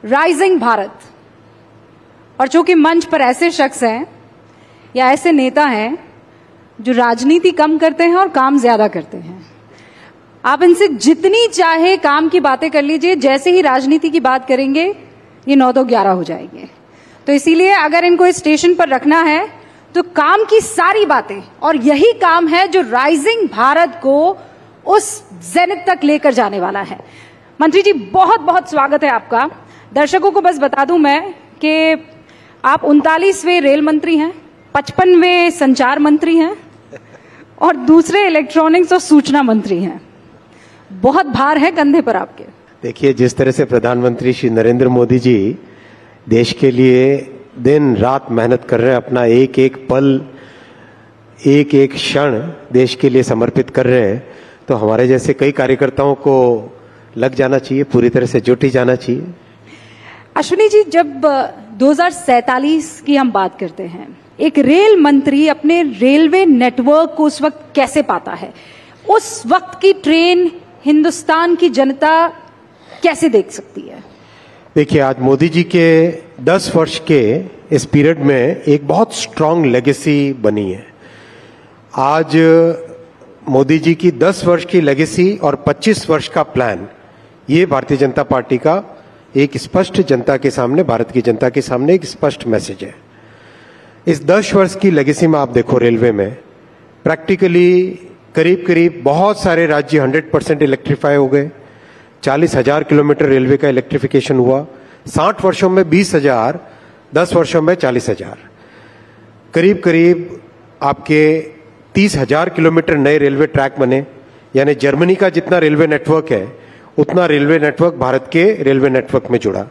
Rising Bharat, और चूंकि मंच पर ऐसे शख्स हैं या ऐसे नेता हैं जो राजनीति कम करते हैं और काम ज्यादा करते हैं, आप इनसे जितनी चाहे काम की बातें कर लीजिए, जैसे ही राजनीति की बात करेंगे ये 9 तो 11 हो जाएंगे। तो इसीलिए अगर इनको इस स्टेशन पर रखना है तो काम की सारी बातें, और यही काम है जो राइजिंग भारत को उस जेनिथ तक लेकर जाने वाला है। मंत्री जी, बहुत बहुत स्वागत है आपका। दर्शकों को बस बता दूं मैं कि आप 39वें रेल मंत्री हैं, 55वें संचार मंत्री हैं और दूसरे इलेक्ट्रॉनिक्स और सूचना मंत्री हैं। बहुत भार है कंधे पर आपके। देखिए, जिस तरह से प्रधानमंत्री श्री नरेंद्र मोदी जी देश के लिए दिन रात मेहनत कर रहे हैं, अपना एक एक पल, एक एक क्षण देश के लिए समर्पित कर रहे हैं, तो हमारे जैसे कई कार्यकर्ताओं को लग जाना चाहिए, पूरी तरह से जुट ही जाना चाहिए। अश्विनी जी, जब 2047 की हम बात करते हैं, एक रेल मंत्री अपने रेलवे नेटवर्क को उस वक्त कैसे पाता है? उस वक्त की ट्रेन हिंदुस्तान की जनता कैसे देख सकती है? देखिए, आज मोदी जी के 10 वर्ष के इस पीरियड में एक बहुत स्ट्रांग लेगेसी बनी है। आज मोदी जी की 10 वर्ष की लेगेसी और 25 वर्ष का प्लान, ये भारतीय जनता पार्टी का एक स्पष्ट जनता के सामने, भारत की जनता के सामने एक स्पष्ट मैसेज है। इस 10 वर्ष की लेगेसी में आप देखो, रेलवे में प्रैक्टिकली करीब करीब बहुत सारे राज्य 100% इलेक्ट्रीफाई हो गए। 40,000 किलोमीटर रेलवे का इलेक्ट्रिफिकेशन हुआ। 60 वर्षों में 20,000, 10 वर्षों में 40,000। करीब करीब आपके 30,000 किलोमीटर नए रेलवे ट्रैक बने। यानी जर्मनी का जितना रेलवे नेटवर्क है उतना रेलवे नेटवर्क भारत के रेलवे नेटवर्क में जुड़ा।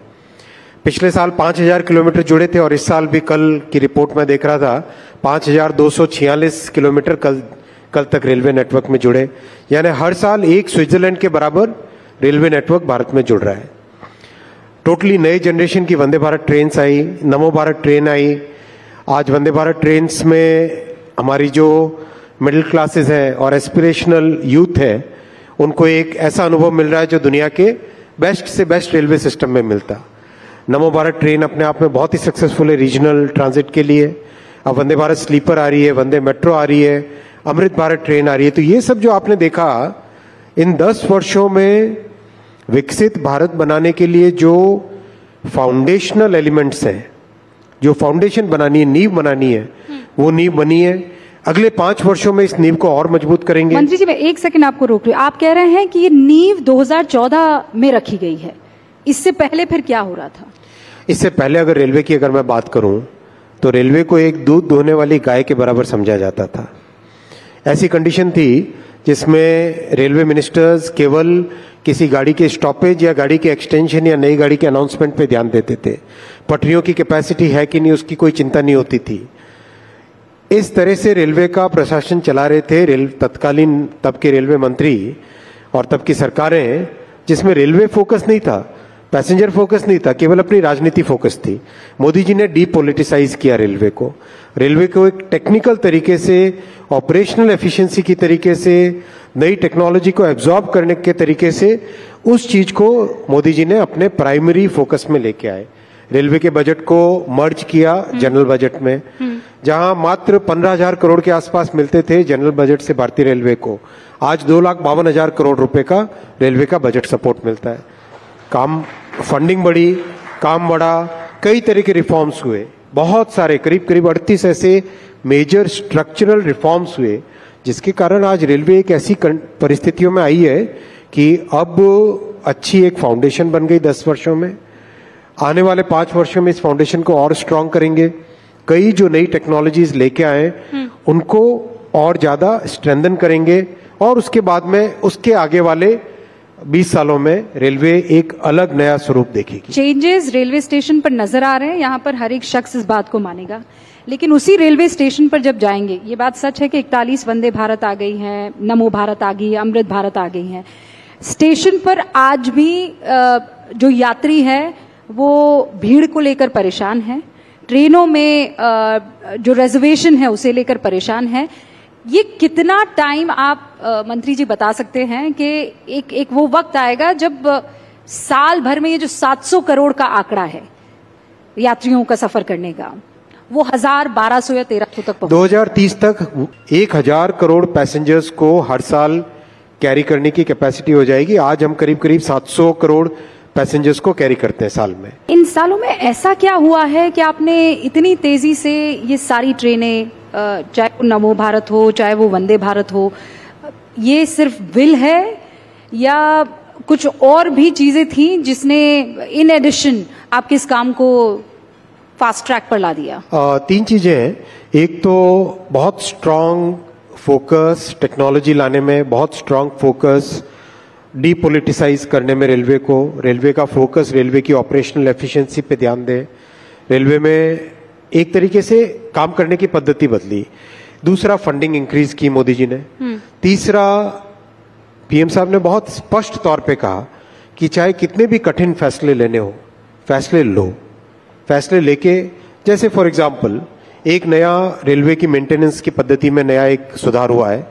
पिछले साल 5,000 किलोमीटर जुड़े थे और इस साल भी, कल की रिपोर्ट में देख रहा था, 5,246 किलोमीटर कल तक रेलवे नेटवर्क में जुड़े। यानी हर साल एक स्विट्जरलैंड के बराबर रेलवे नेटवर्क भारत में जुड़ रहा है। टोटली नए जनरेशन की वंदे भारत ट्रेन आई, नमो भारत ट्रेन आई। आज वंदे भारत ट्रेन में हमारी जो मिडिल क्लासेस है और एस्पिरेशनल यूथ है, उनको एक ऐसा अनुभव मिल रहा है जो दुनिया के बेस्ट से बेस्ट रेलवे सिस्टम में मिलता। नमो भारत ट्रेन अपने आप में बहुत ही सक्सेसफुल है रीजनल ट्रांजिट के लिए। अब वंदे भारत स्लीपर आ रही है, वंदे मेट्रो आ रही है, अमृत भारत ट्रेन आ रही है। तो ये सब जो आपने देखा इन 10 वर्षों में विकसित भारत बनाने के लिए जो फाउंडेशनल एलिमेंट्स हैं, जो फाउंडेशन बनानी है, नींव बनानी है, वो नींव बनी है। अगले 5 वर्षों में इस नींव को और मजबूत करेंगे। मंत्री जी, मैं एक सेकंड आपको रोक रही हूं। आप कह रहे हैं कि ये नींव 2014 में रखी गई है, इससे पहले फिर क्या हो रहा था? इससे पहले अगर रेलवे की मैं बात करूं तो रेलवे को एक दूध दोहने वाली गाय के बराबर समझा जाता था। ऐसी कंडीशन थी जिसमें रेलवे मिनिस्टर्स केवल किसी गाड़ी के स्टॉपेज या गाड़ी के एक्सटेंशन या नई गाड़ी के अनाउंसमेंट पे ध्यान देते थे। पटरियों की कैपेसिटी है कि नहीं, उसकी कोई चिंता नहीं होती थी। इस तरह से रेलवे का प्रशासन चला रहे थे तत्कालीन तब के रेलवे मंत्री और तब की सरकारें, जिसमें रेलवे फोकस नहीं था, पैसेंजर फोकस नहीं था, केवल अपनी राजनीति फोकस थी। मोदी जी ने डीपोलिटिसाइज किया रेलवे को एक टेक्निकल तरीके से, ऑपरेशनल एफिशिएंसी की तरीके से, नई टेक्नोलॉजी को एब्जॉर्ब करने के तरीके से उस चीज को मोदी जी ने अपने प्राइमरी फोकस में लेके आए। रेलवे के बजट को मर्ज किया जनरल बजट में, जहां मात्र 15,000 करोड़ के आसपास मिलते थे जनरल बजट से भारतीय रेलवे को, आज 2,52,000 करोड़ रुपए का रेलवे का बजट सपोर्ट मिलता है। काम, फंडिंग बढ़ी, काम बढ़ा, कई तरह के रिफॉर्म्स हुए, बहुत सारे, करीब करीब 38 ऐसे मेजर स्ट्रक्चरल रिफॉर्म्स हुए, जिसके कारण आज रेलवे एक ऐसी परिस्थितियों में आई है कि अब अच्छी एक फाउंडेशन बन गई 10 वर्षों में। आने वाले 5 वर्षों में इस फाउंडेशन को और स्ट्रांग करेंगे। कई जो नई टेक्नोलॉजीज लेके आए उनको और ज्यादा स्ट्रेंथन करेंगे और उसके बाद में उसके आगे वाले 20 सालों में रेलवे एक अलग नया स्वरूप देखेगी। चेंजेस रेलवे स्टेशन पर नजर आ रहे हैं, यहाँ पर हर एक शख्स इस बात को मानेगा। लेकिन उसी रेलवे स्टेशन पर जब जाएंगे, ये बात सच है कि 41 वंदे भारत आ गई हैं, नमो भारत आ गई है, अमृत भारत आ गई हैं। स्टेशन पर आज भी जो यात्री है वो भीड़ को लेकर परेशान है, ट्रेनों में जो रिजर्वेशन है उसे लेकर परेशान है। ये कितना टाइम आप मंत्री जी बता सकते हैं कि एक वो वक्त आएगा जब साल भर में ये जो 700 करोड़ का आंकड़ा है यात्रियों का सफर करने का, वो 1200 या 1300 तक पहुंच 2030 तक 1000 करोड़ पैसेंजर्स को हर साल कैरी करने की कैपेसिटी हो जाएगी। आज हम करीब करीब 700 करोड़ पैसेंजर्स को कैरी करते हैं साल में। इन सालों में ऐसा क्या हुआ है कि आपने इतनी तेजी से ये सारी ट्रेनें, चाहे वो नमो भारत हो, चाहे वो वंदे भारत हो, ये सिर्फ विल है या कुछ और भी चीजें थी जिसने इन एडिशन आपके इस काम को फास्ट ट्रैक पर ला दिया? 3 चीजें हैं। एक तो बहुत स्ट्रांग फोकस टेक्नोलॉजी लाने में, बहुत स्ट्रांग फोकस डीपोलिटिसाइज करने में रेलवे का फोकस रेलवे की ऑपरेशनल एफिशिएंसी पे ध्यान दे। रेलवे में एक तरीके से काम करने की पद्धति बदली। दूसरा, फंडिंग इंक्रीज की मोदी जी ने। तीसरा, पीएम साहब ने बहुत स्पष्ट तौर पे कहा कि चाहे कितने भी कठिन फैसले लेने हो, फैसले लो। फैसले लेके, जैसे फॉर एग्जांपल एक नया रेलवे की मेंटेनेंस की पद्धति में नया एक सुधार हुआ है।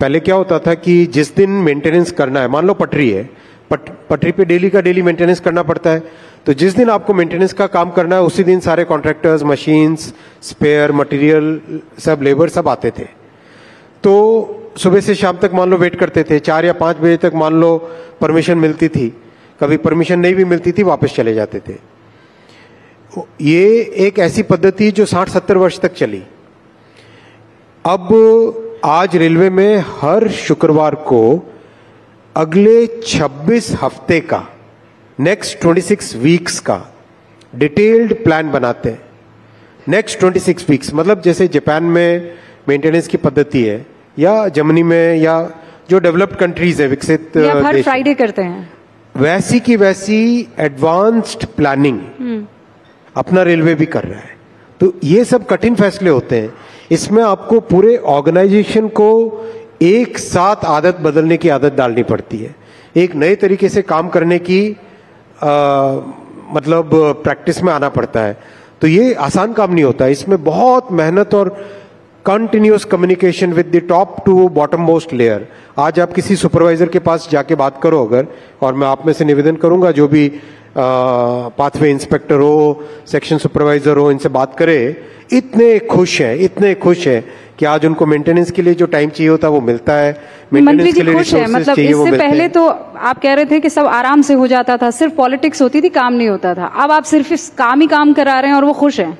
पहले क्या होता था कि जिस दिन मेंटेनेंस करना है, मान लो पटरी है, पटरी पे डेली का डेली मेंटेनेंस करना पड़ता है, तो जिस दिन आपको मेंटेनेंस का काम करना है उसी दिन सारे कॉन्ट्रैक्टर्स, मशीन्स, स्पेयर मटेरियल, सब लेबर सब आते थे। तो सुबह से शाम तक मान लो वेट करते थे, 4 या 5 बजे तक मान लो परमिशन मिलती थी, कभी परमिशन नहीं भी मिलती थी, वापस चले जाते थे। ये एक ऐसी पद्धति जो 60-70 वर्ष तक चली। अब आज रेलवे में हर शुक्रवार को अगले 26 हफ्ते का, नेक्स्ट 26 वीक्स का डिटेल्ड प्लान बनाते हैं। नेक्स्ट 26 वीक्स मतलब जैसे जापान में मेंटेनेंस की पद्धति है, या जर्मनी में, या जो डेवलप्ड कंट्रीज है, विकसित देश, हर फ्राइडे करते हैं, वैसी की वैसी एडवांस्ड प्लानिंग अपना रेलवे भी कर रहा है। तो ये सब कठिन फैसले होते हैं। इसमें आपको पूरे ऑर्गेनाइजेशन को एक साथ आदत बदलने की आदत डालनी पड़ती है, एक नए तरीके से काम करने की मतलब प्रैक्टिस में आना पड़ता है। तो ये आसान काम नहीं होता, इसमें बहुत मेहनत और continuous communication with the top to bottom most layer. आज आप किसी सुपरवाइजर के पास जाके बात करो अगर, और मैं आप में से निवेदन करूंगा जो भी पाथवे इंस्पेक्टर हो, सेक्शन सुपरवाइजर हो, इनसे बात करे, इतने खुश हैं कि आज उनको मेंटेनेंस के लिए जो टाइम चाहिए होता है वो मिलता है, मेंटेनेंस के लिए रिसोर्सेज चाहिए वो मिलते हैं। पहले तो आप कह रहे थे कि सब आराम से हो जाता था, सिर्फ पॉलिटिक्स होती थी, काम नहीं होता था। अब आप सिर्फ इस काम ही काम करा रहे हैं और वो खुश हैं?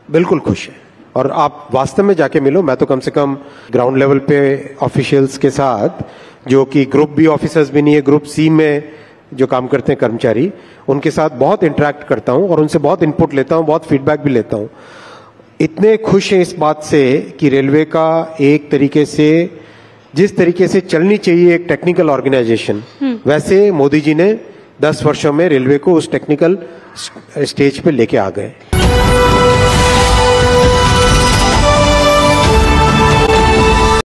बिल्कुल खुश है। और आप वास्तव में जाके मिलो, मैं तो कम से कम ग्राउंड लेवल पे ऑफिशियल्स के साथ, जो कि ग्रुप बी ऑफिसर्स भी नहीं है, ग्रुप सी में जो काम करते हैं कर्मचारी, उनके साथ बहुत इंटरेक्ट करता हूं और उनसे बहुत इनपुट लेता हूं, बहुत फीडबैक भी लेता हूं। इतने खुश हैं इस बात से कि रेलवे का एक तरीके से, जिस तरीके से चलनी चाहिए एक टेक्निकल ऑर्गेनाइजेशन, वैसे मोदी जी ने 10 वर्षों में रेलवे को उस टेक्निकल स्टेज पे लेके आ गए।